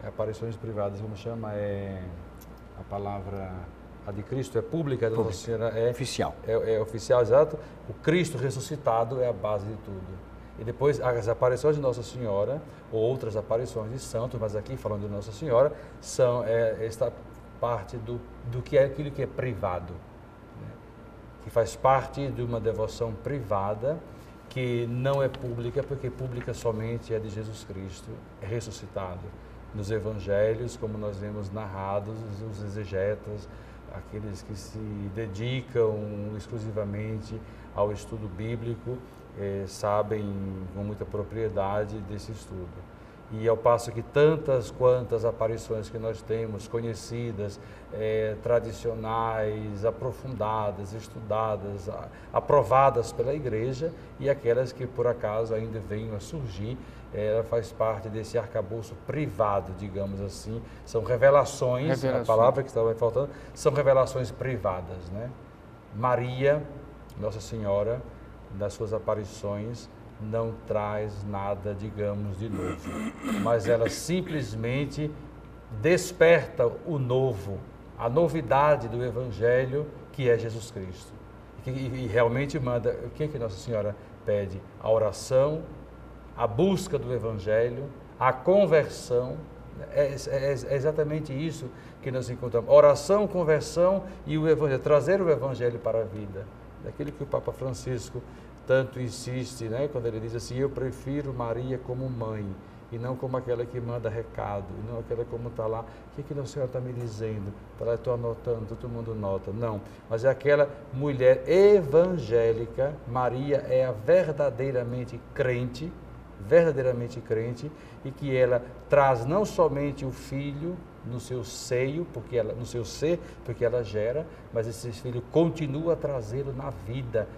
Aparições privadas, como chama? A palavra, a de Cristo é pública, a de Nossa Senhora é oficial. É oficial, exato. O Cristo ressuscitado é a base de tudo. E depois as aparições de Nossa Senhora, ou outras aparições de santos, mas aqui falando de Nossa Senhora, são esta parte do que é aquilo que é privado, que faz parte de uma devoção privada, que não é pública, porque pública somente é de Jesus Cristo, ressuscitado. Nos evangelhos, como nós vemos narrados, os exegetas, aqueles que se dedicam exclusivamente ao estudo bíblico, sabem com muita propriedade desse estudo. E ao passo que tantas quantas aparições que nós temos, conhecidas, tradicionais, aprofundadas, estudadas, aprovadas pela Igreja, e aquelas que por acaso ainda venham a surgir, ela faz parte desse arcabouço privado, digamos assim. São revelações, a palavra que estava faltando, são revelações privadas, né? Maria, Nossa Senhora, nas suas aparições, não traz nada, digamos, de novo, mas ela simplesmente desperta o novo, a novidade do Evangelho, que é Jesus Cristo. E realmente manda, o que Nossa Senhora pede? A oração, a busca do Evangelho, a conversão. É exatamente isso que nós encontramos. Oração, conversão e o Evangelho, trazer o Evangelho para a vida. Daquilo que o Papa Francisco tanto insiste, né, quando ele diz assim: eu prefiro Maria como mãe, e não como aquela que manda recado, e não aquela como está lá, o que Nossa Senhora está me dizendo? Está lá, estou anotando, todo mundo nota. Não, mas é aquela mulher evangélica. Maria é a verdadeiramente crente, e que ela traz não somente o Filho no seu seio, no seu ser, porque ela gera, mas esse Filho continua a trazê-lo na vida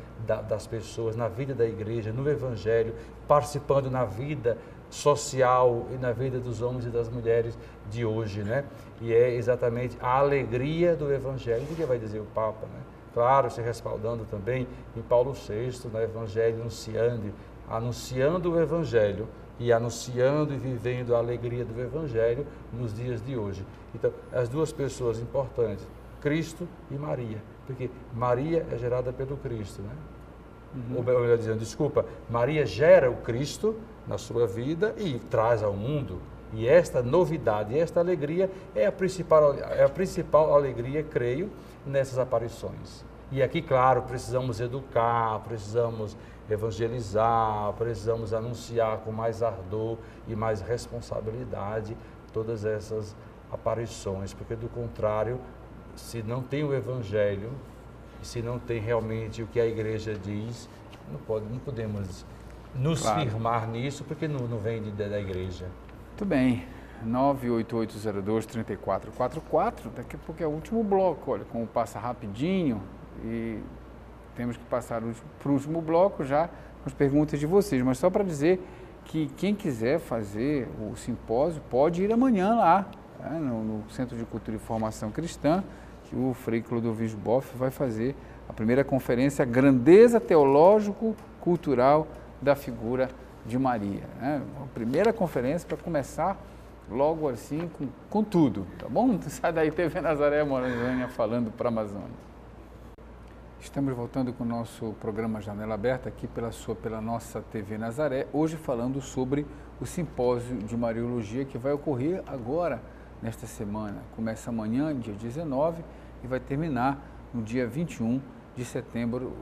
das pessoas, na vida da Igreja, no Evangelho, participando na vida social e na vida dos homens e das mulheres de hoje, né? E é exatamente a alegria do Evangelho. O que vai dizer o Papa, né? Claro, se respaldando também em Paulo VI, no Evangelho anunciando o Evangelho e anunciando e vivendo a alegria do Evangelho nos dias de hoje. Então, as duas pessoas importantes, Cristo e Maria, porque Maria é gerada pelo Cristo, né? Ou melhor dizendo, Maria gera o Cristo na sua vida e traz ao mundo. E esta novidade, esta alegria é a principal alegria, creio, nessas aparições. E aqui, claro, precisamos educar, precisamos evangelizar, precisamos anunciar com mais ardor e mais responsabilidade todas essas aparições, porque do contrário, se não tem o Evangelho, se não tem realmente o que a Igreja diz, não podemos nos firmar nisso, porque não vem da Igreja. Muito bem, 98802-3444, daqui a pouco é o último bloco, olha, como passa rapidinho, e temos que passar para o último bloco já com as perguntas de vocês, mas só para dizer que quem quiser fazer o simpósio pode ir amanhã lá, né, no Centro de Cultura e Formação Cristã, que o Frei Clodovis Boff vai fazer a primeira conferência Grandeza Teológico-Cultural da Figura de Maria. Né? A primeira conferência para começar logo assim com tudo, tá bom? Sai daí, TV Nazaré Morânia falando para a Amazônia. Estamos voltando com o nosso programa Janela Aberta aqui pela nossa TV Nazaré, hoje falando sobre o simpósio de Mariologia que vai ocorrer agora, nesta semana. Começa amanhã, dia 19, e vai terminar no dia 21 de setembro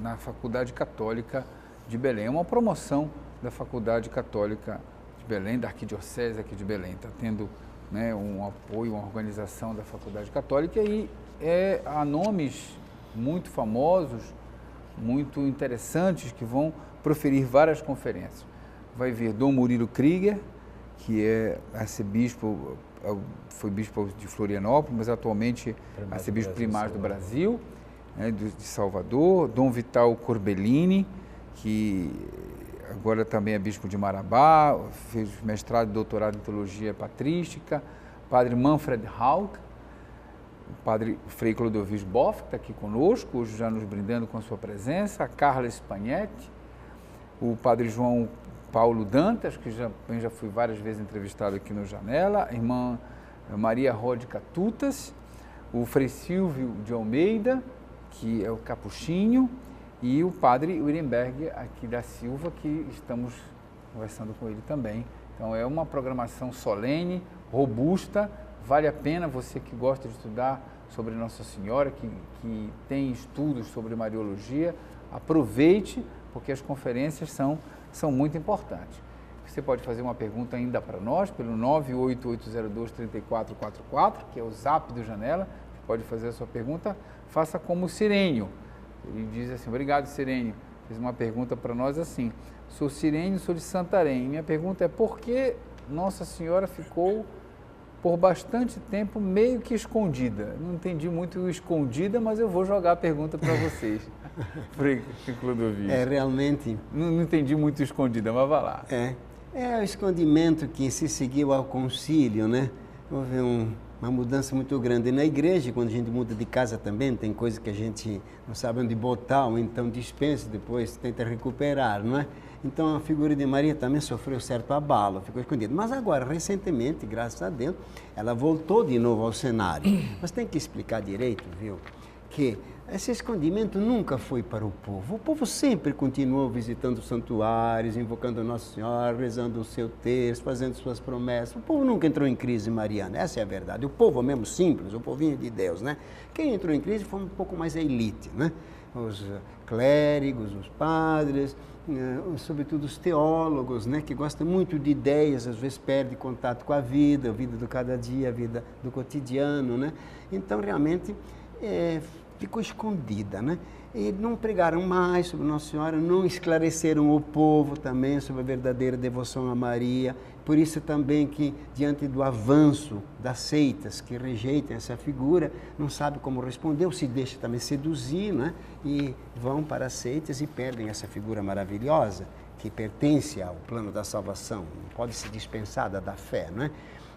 na Faculdade Católica de Belém. É uma promoção da Faculdade Católica de Belém, da Arquidiocese aqui de Belém. Está tendo, né, um apoio, uma organização da Faculdade Católica e há nomes muito famosos, muito interessantes, que vão proferir várias conferências. Vai vir Dom Murilo Krieger, que é arcebispo, foi bispo de Florianópolis, mas atualmente arcebispo primário do Brasil, né, de Salvador. Dom Vital Corbellini, que agora também é bispo de Marabá, fez mestrado e doutorado em teologia patrística. Padre Manfred Haug, o padre Frei Clodovis Boff, que está aqui conosco, hoje já nos brindando com a sua presença. A Carla Spagnetti, o padre João Paulo Dantas, que já fui várias vezes entrevistado aqui no Janela, a irmã Maria Ródica Tutas, o Frei Silvio de Almeida, que é o Capuchinho, e o padre Urenberg aqui da Silva, que estamos conversando com ele também. Então é uma programação solene, robusta, vale a pena você que gosta de estudar sobre Nossa Senhora, que tem estudos sobre Mariologia, aproveite, porque as conferências são muito importantes. Você pode fazer uma pergunta ainda para nós pelo 98802-3444, que é o zap do Janela. Você pode fazer a sua pergunta, faça como o Sirênio. Ele diz assim: obrigado, Sirênio. Fez uma pergunta para nós assim: sou Sirênio, sou de Santarém. Minha pergunta é: por que Nossa Senhora ficou por bastante tempo meio que escondida? Não entendi muito escondida, mas eu vou jogar a pergunta para vocês. Frei Clodovis. Realmente... Não entendi muito escondida, mas vá lá. É o escondimento que se seguiu ao concílio, né? Houve uma mudança muito grande. E na igreja, quando a gente muda de casa também, tem coisa que a gente não sabe onde botar, ou então dispensa, depois tenta recuperar, não é? Então a figura de Maria também sofreu certo abalo, ficou escondida. Mas agora, recentemente, graças a Deus, ela voltou de novo ao cenário. Mas tem que explicar direito, viu? Que esse escondimento nunca foi para o povo. O povo sempre continuou visitando os santuários, invocando a Nossa Senhora, rezando o seu terço, fazendo suas promessas. O povo nunca entrou em crise mariana, essa é a verdade. O povo mesmo simples, o povinho de Deus, né? Quem entrou em crise foi um pouco mais a elite, né? Os clérigos, os padres, sobretudo os teólogos, né? Que gostam muito de ideias, às vezes perdem contato com a vida do cada dia, a vida do cotidiano, né? Então, realmente, ficou escondida, né? E não pregaram mais sobre Nossa Senhora, não esclareceram o povo também sobre a verdadeira devoção a Maria. Por isso também que, diante do avanço das seitas que rejeitam essa figura, não sabe como responder, ou se deixa também seduzir, né? E vão para as seitas e perdem essa figura maravilhosa que pertence ao plano da salvação, não pode ser dispensada da fé, né?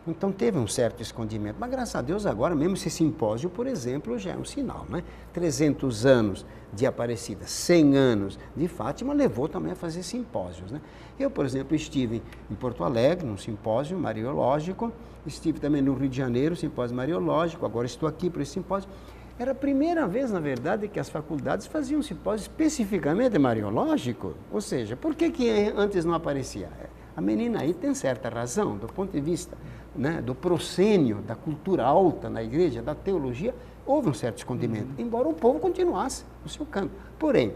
Então teve um certo escondimento, mas graças a Deus agora mesmo esse simpósio, por exemplo, já é um sinal, né? 300 anos de Aparecida, 100 anos de Fátima, levou também a fazer simpósios, né? Eu, por exemplo, estive em Porto Alegre, num simpósio mariológico, estive também no Rio de Janeiro, simpósio mariológico, agora estou aqui para esse simpósio. Era a primeira vez, na verdade, que as faculdades faziam um simpósio especificamente mariológico, ou seja, por que antes não aparecia? A menina aí tem certa razão, do ponto de vista, né, do proscênio, da cultura alta na igreja, da teologia, houve um certo escondimento, embora o povo continuasse no seu canto. Porém,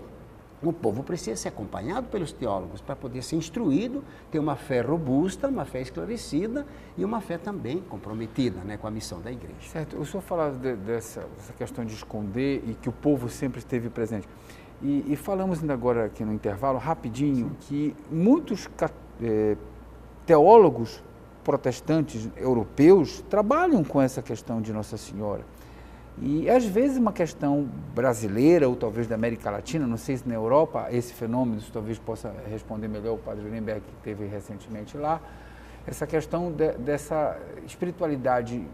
o povo precisa ser acompanhado pelos teólogos para poder ser instruído, ter uma fé robusta, uma fé esclarecida e uma fé também comprometida, né, com a missão da igreja. Certo. O senhor falava dessa questão de esconder e que o povo sempre esteve presente. E falamos ainda agora aqui no intervalo, rapidinho, que muitos teólogos protestantes europeus trabalham com essa questão de Nossa Senhora. E, às vezes, uma questão brasileira, ou talvez da América Latina, não sei se na Europa esse fenômeno, talvez possa responder melhor o padre Urenberg, que esteve recentemente lá, essa questão dessa espiritualidade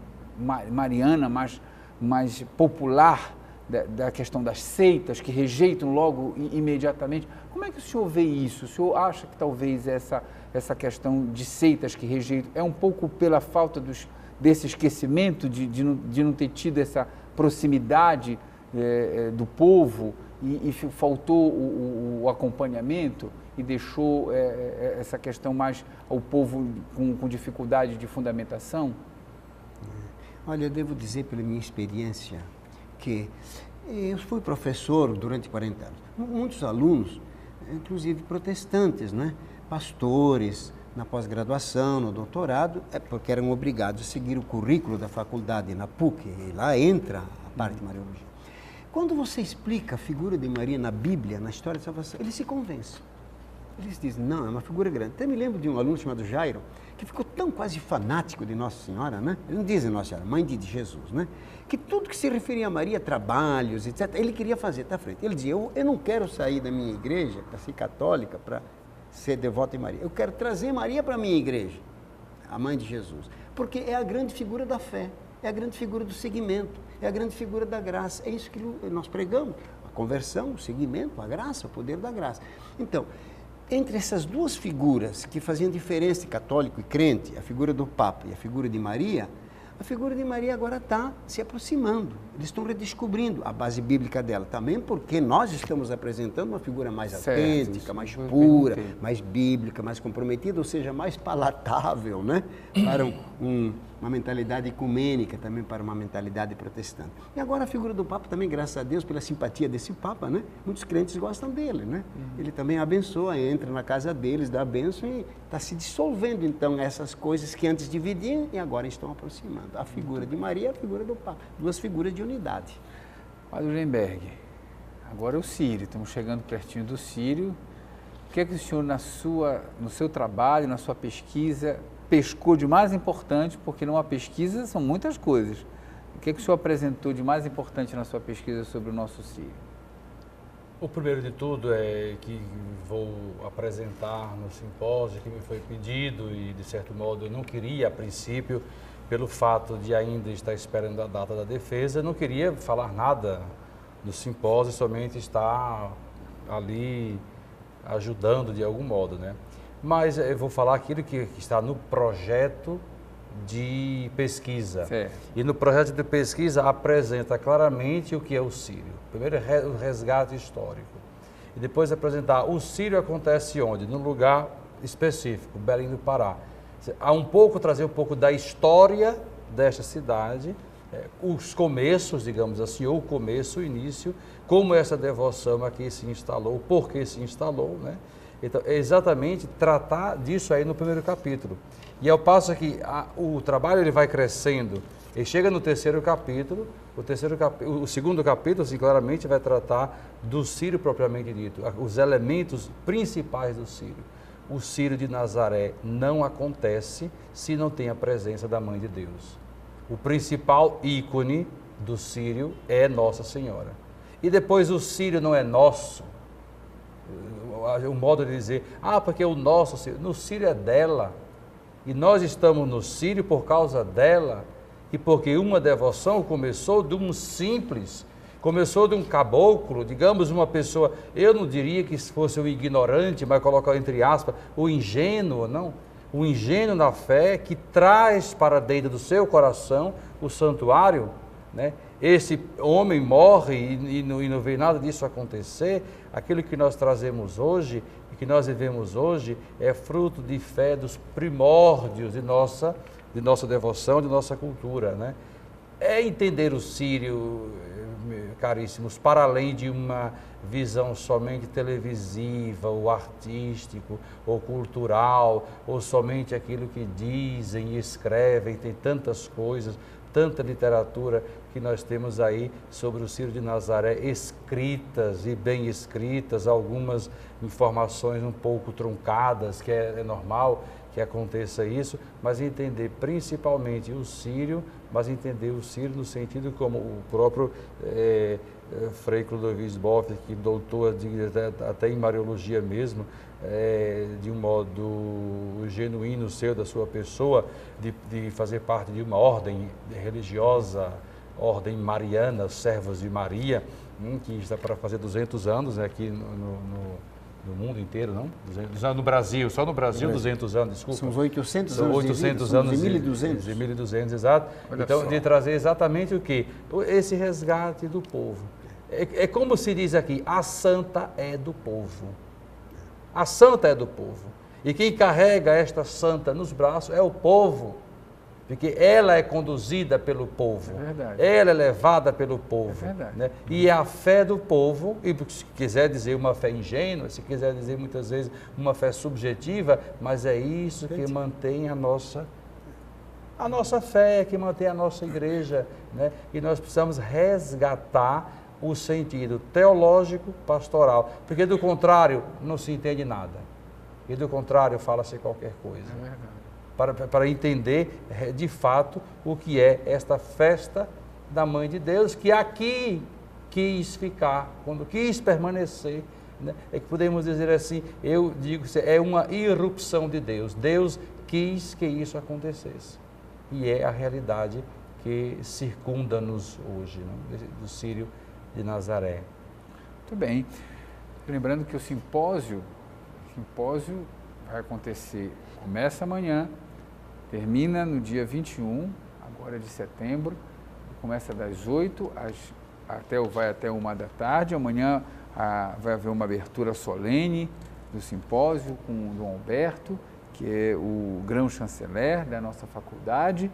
mariana mais popular, da questão das seitas que rejeitam logo imediatamente. Como é que o senhor vê isso? O senhor acha que talvez essa questão de seitas que rejeitam é um pouco pela falta desse esquecimento, de não ter tido essa proximidade do povo e faltou o acompanhamento e deixou essa questão mais ao povo com dificuldade de fundamentação? Olha, eu devo dizer pela minha experiência que eu fui professor durante 40 anos. Muitos alunos, inclusive protestantes, né? Pastores, na pós-graduação, no doutorado, porque eram obrigados a seguir o currículo da faculdade na PUC, e lá entra a parte de Mariologia. Quando você explica a figura de Maria na Bíblia, na história de salvação, eles se convencem. Eles dizem, não, é uma figura grande. Até me lembro de um aluno chamado Jairo, que ficou tão quase fanático de Nossa Senhora, né? Eles não dizem Nossa Senhora, mãe de Jesus, né? Que tudo que se referia a Maria, trabalhos, etc., ele queria fazer, tá frente. Ele dizia, eu não quero sair da minha igreja para ser católica, para ser devota em Maria. Eu quero trazer Maria para a minha igreja, a mãe de Jesus. Porque é a grande figura da fé, é a grande figura do seguimento, é a grande figura da graça. É isso que nós pregamos, a conversão, o seguimento, a graça, o poder da graça. Então, entre essas duas figuras que faziam diferença de católico e crente, a figura do Papa e a figura de Maria, a figura de Maria agora está se aproximando. Eles estão redescobrindo a base bíblica dela, também porque nós estamos apresentando uma figura mais autêntica, mais pura, mais bíblica, mais comprometida, ou seja, mais palatável, né? Para uma mentalidade ecumênica, também para uma mentalidade protestante. E agora a figura do Papa também, graças a Deus, pela simpatia desse Papa, né? Muitos crentes gostam dele, né? Ele também abençoa, entra na casa deles, dá a bênção e está se dissolvendo, então, essas coisas que antes dividiam e agora estão aproximando. A figura de Maria e a figura do Papa, duas figuras de unidade. Padre Lemberg, agora é o Sírio, estamos chegando pertinho do Sírio. O que é que o senhor, no seu trabalho, na sua pesquisa, pescou de mais importante, porque numa pesquisa são muitas coisas. O que é que o senhor apresentou de mais importante na sua pesquisa sobre o nosso Sírio? O primeiro de tudo é que vou apresentar no simpósio que me foi pedido e, de certo modo, eu não queria, a princípio, pelo fato de ainda estar esperando a data da defesa, não queria falar nada do simpósio, somente estar ali ajudando de algum modo, né? Mas eu vou falar aquilo que está no projeto de pesquisa. Certo. E no projeto de pesquisa apresenta claramente o que é o Sírio. Primeiro o resgate histórico. E depois apresentar o Sírio acontece onde? Num lugar específico, Belém do Pará. Trazer um pouco da história desta cidade, os começos, digamos assim, ou o começo, o início, como essa devoção aqui se instalou, por que se instalou, né? Então, é exatamente tratar disso aí no primeiro capítulo. E ao passo que o trabalho ele vai crescendo, e chega no terceiro capítulo, o segundo capítulo, assim, claramente vai tratar do Sírio propriamente dito, os elementos principais do Sírio. O Sírio de Nazaré não acontece se não tem a presença da Mãe de Deus. O principal ícone do Sírio é Nossa Senhora. E depois o Sírio não é nosso. O modo de dizer, porque o nosso Sírio, no Sírio é dela, e nós estamos no Sírio por causa dela, e porque uma devoção começou de um simples, começou de um caboclo, digamos uma pessoa, eu não diria que fosse o ignorante, mas colocar entre aspas, o ingênuo, não, o ingênuo na fé que traz para dentro do seu coração o santuário, né? Esse homem morre e não vê nada disso acontecer. Aquilo que nós trazemos hoje e que nós vivemos hoje é fruto de fé dos primórdios de nossa devoção, de nossa cultura, né? É entender o Sírio, caríssimos, para além de uma visão somente televisiva, ou artístico, ou cultural, ou somente aquilo que dizem e escrevem, tem tantas coisas, tanta literatura que nós temos aí sobre o Sírio de Nazaré, escritas e bem escritas, algumas informações um pouco truncadas, que é normal, que aconteça isso, mas entender principalmente o sírio, mas entender o sírio no sentido como o próprio Frei Clodovis Boff, que doutor até em Mariologia mesmo, de um modo genuíno seu, da sua pessoa, de fazer parte de uma ordem religiosa, ordem mariana, Servos de Maria, que está para fazer 200 anos aqui no mundo inteiro, não? 200 anos no Brasil, só no Brasil 200 anos, desculpa. São os 800 São anos 800 de vida, anos de 1.200. De 1.200, exato. Olha então, só. de trazer exatamente o quê? Esse resgate do povo. É como se diz aqui, a santa é do povo. A santa é do povo. E quem carrega esta santa nos braços é o povo. Porque ela é conduzida pelo povo, É verdade. ela é levada pelo povo. É verdade. Né? E é a fé do povo, e se quiser dizer uma fé ingênua, se quiser dizer muitas vezes uma fé subjetiva, mas é isso que mantém a nossa fé, que mantém a nossa igreja. Né? E nós precisamos resgatar o sentido teológico, pastoral, porque do contrário não se entende nada. E do contrário fala-se qualquer coisa. É verdade. Para entender de fato o que é esta festa da Mãe de Deus, que aqui quis ficar, quando quis permanecer, né? É que podemos dizer assim, eu digo que é uma irrupção de Deus. Deus quis que isso acontecesse. E é a realidade que circunda-nos hoje, né? Do Sírio de Nazaré. Muito bem. Lembrando que o simpósio vai acontecer, começa amanhã, termina no dia 21, agora de setembro, começa das 8 vai até 1 da tarde. Amanhã vai haver uma abertura solene do simpósio com o Dom Alberto, que é o grão-chanceler da nossa faculdade,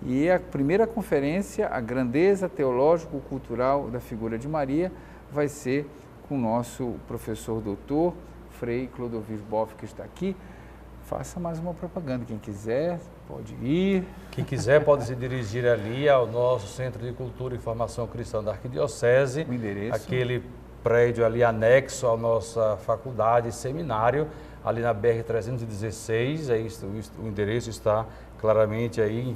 e a primeira conferência, a grandeza teológico-cultural da figura de Maria, vai ser com o nosso professor doutor, Frei Clodovis Boff, que está aqui. Faça mais uma propaganda, quem quiser pode ir. Quem quiser pode se dirigir ali ao nosso Centro de Cultura e Formação Cristã da Arquidiocese, O endereço? aquele prédio ali anexo à nossa faculdade e seminário, ali na BR-316, o endereço está claramente aí em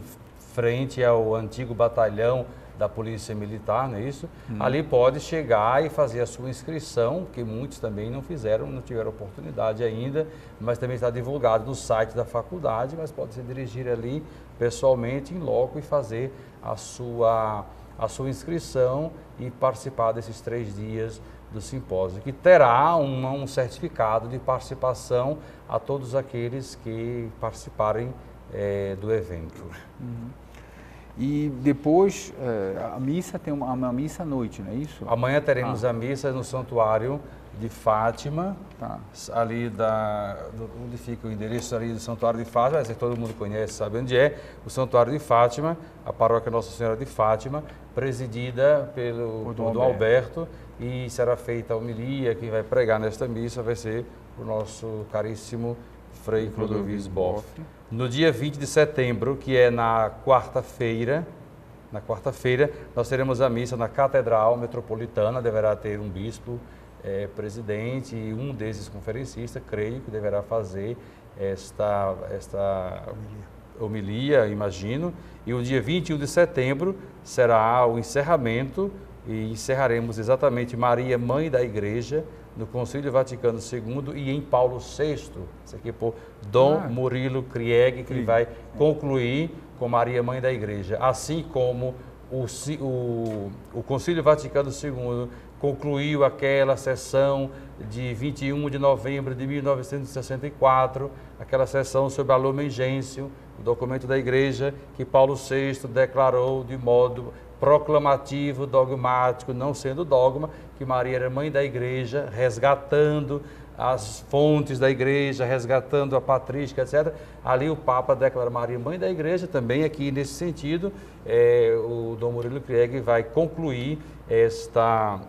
frente ao antigo batalhão da Polícia Militar, não é isso? Ali pode chegar e fazer a sua inscrição, que muitos também não fizeram, não tiveram oportunidade ainda, mas também está divulgado no site da faculdade, mas pode se dirigir ali pessoalmente, em loco, e fazer a sua inscrição e participar desses 3 dias do simpósio, que terá um certificado de participação a todos aqueles que participarem do evento. E depois, a missa tem uma missa à noite, não é isso? Amanhã teremos a missa no Santuário de Fátima, Tá. ali onde fica o endereço ali do Santuário de Fátima, esse todo mundo conhece, sabe onde é, o Santuário de Fátima, a paróquia Nossa Senhora de Fátima, presidida pelo Dom Alberto, e será feita a homilia. Quem vai pregar nesta missa vai ser o nosso caríssimo Frei Clodovis Boff. No dia 20 de setembro, que é na quarta-feira, nós teremos a missa na Catedral Metropolitana, deverá ter um bispo presidente e um desses conferencistas, creio que deverá fazer esta homilia, imagino. E o dia 21 de setembro será o encerramento, e encerraremos exatamente Maria, Mãe da Igreja, no Concílio Vaticano II e em Paulo VI, isso aqui por Dom Murilo Krieg, que ele vai concluir com Maria, Mãe da Igreja, assim como o Concílio Vaticano II concluiu aquela sessão de 21 de novembro de 1964, aquela sessão sobre a Lumen Gentium, o documento da Igreja que Paulo VI declarou de modo proclamativo, dogmático, não sendo dogma, que Maria era mãe da Igreja, resgatando as fontes da Igreja, resgatando a patrística, etc. Ali o Papa declara Maria mãe da Igreja, também aqui nesse sentido, o Dom Murilo Krieg vai concluir esta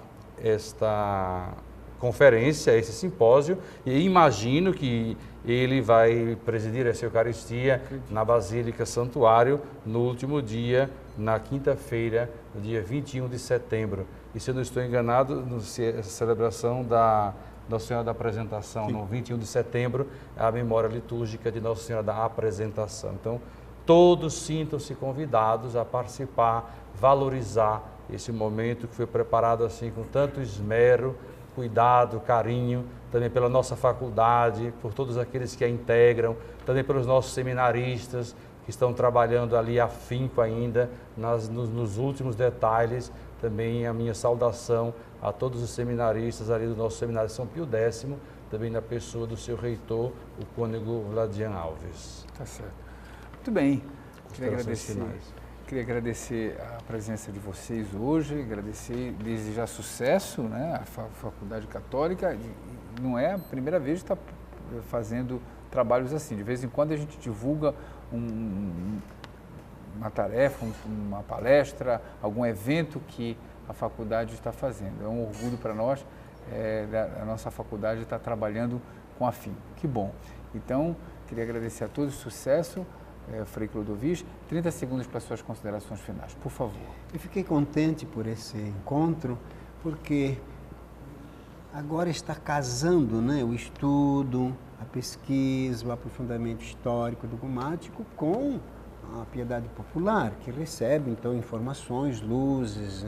conferência, esse simpósio, e imagino que ele vai presidir essa Eucaristia na Basílica Santuário no último dia, na quinta-feira, no dia 21 de setembro. E se eu não estou enganado, essa celebração da Nossa Senhora da Apresentação, no 21 de setembro, é a memória litúrgica de Nossa Senhora da Apresentação. Então, todos sintam-se convidados a participar, valorizar esse momento que foi preparado assim com tanto esmero, cuidado, carinho, também pela nossa faculdade, por todos aqueles que a integram, também pelos nossos seminaristas que estão trabalhando ali afinco ainda, nos últimos detalhes. Também a minha saudação a todos os seminaristas ali do nosso seminário São Pio X, também na pessoa do seu reitor, o cônego Vladian Alves. Tá certo. Muito bem. Queria agradecer a presença de vocês hoje, agradecer, desejar sucesso, né, à Faculdade Católica. Não é a primeira vez que está fazendo trabalhos assim. De vez em quando a gente divulga uma tarefa, uma palestra, algum evento que a faculdade está fazendo. É um orgulho para nós, a nossa faculdade está trabalhando com afinco. Que bom. Então, queria agradecer a todos, sucesso. Frei Clodovis, 30 segundos para suas considerações finais, por favor. Eu fiquei contente por esse encontro, porque agora está casando, né, o estudo, a pesquisa, o aprofundamento histórico, dogmático com a piedade popular, que recebe então informações, luzes,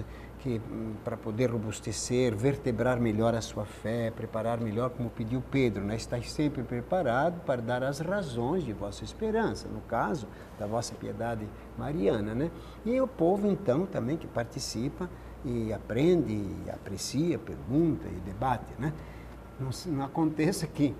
para poder robustecer, vertebrar melhor a sua fé, preparar melhor, como pediu Pedro, né? Estar sempre preparado para dar as razões de vossa esperança, no caso da vossa piedade mariana, né? E o povo então também que participa e aprende, e aprecia, pergunta e debate, né? Não aconteça que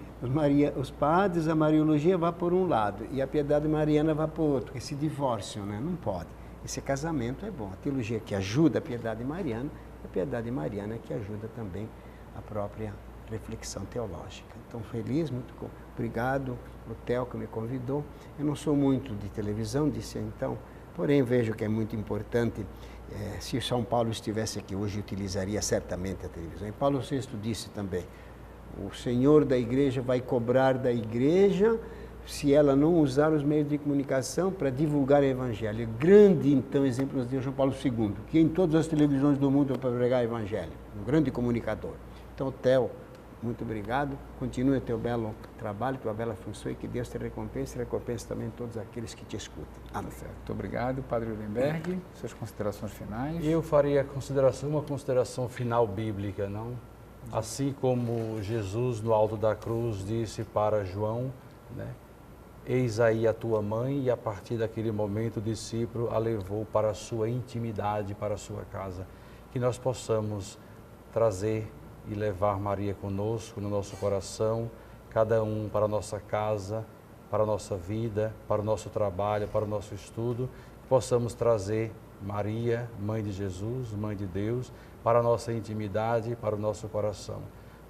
os padres, a Mariologia vá por um lado e a piedade mariana vá por outro, que se divorciam, né? Não pode. Esse casamento é bom. A teologia que ajuda a piedade mariana, a piedade mariana que ajuda também a própria reflexão teológica. Então, feliz, muito obrigado, o Theo que me convidou. Eu não sou muito de televisão, disse então, porém vejo que é muito importante. Se São Paulo estivesse aqui hoje, utilizaria certamente a televisão. E Paulo VI disse também, o Senhor da igreja vai cobrar da igreja se ela não usar os meios de comunicação para divulgar o Evangelho. Grande, então, exemplo nos deu João Paulo II, que em todas as televisões do mundo é para pregar o Evangelho, um grande comunicador. Então, Theo, muito obrigado, continue o teu belo trabalho, tua bela função, e que Deus te recompense e recompense também todos aqueles que te escutam. Amém. Tá certo. Muito obrigado, Padre Ulenberg. Suas considerações finais? Eu faria uma consideração final bíblica, não? Assim como Jesus, no alto da cruz, disse para João, né? Eis aí a tua mãe, e a partir daquele momento o discípulo a levou para a sua intimidade, para a sua casa. Que nós possamos trazer e levar Maria conosco no nosso coração, cada um para a nossa casa, para a nossa vida, para o nosso trabalho, para o nosso estudo. Que possamos trazer Maria, Mãe de Jesus, Mãe de Deus, para a nossa intimidade, para o nosso coração.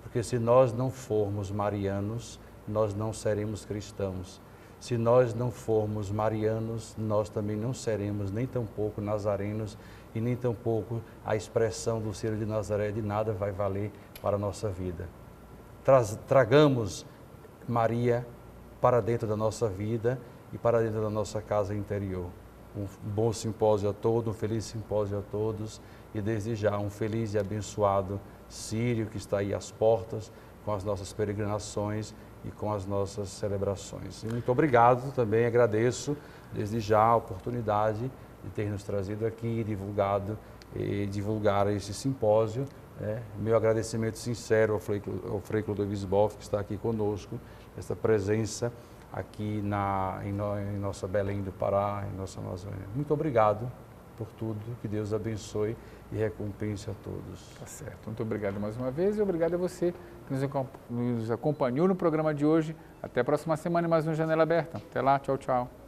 Porque se nós não formos marianos, nós não seremos cristãos. Se nós não formos marianos, nós também não seremos nem tampouco nazarenos e nem tampouco a expressão do Ciro de Nazaré de nada vai valer para a nossa vida. Tragamos Maria para dentro da nossa vida e para dentro da nossa casa interior. Um bom simpósio a todos, um feliz simpósio a todos e desde já um feliz e abençoado Círio que está aí às portas com as nossas peregrinações e com as nossas celebrações. E muito obrigado também, agradeço desde já a oportunidade de ter nos trazido aqui, divulgar esse simpósio. Meu agradecimento sincero ao Frei Clodovis Boff, que está aqui conosco, essa presença aqui em nossa Belém do Pará, em nossa Amazônia. Muito obrigado por tudo, que Deus abençoe e recompense a todos. Tá certo. Muito obrigado mais uma vez e obrigado a você que nos acompanhou no programa de hoje. Até a próxima semana, mais um Janela Aberta. Até lá, tchau, tchau.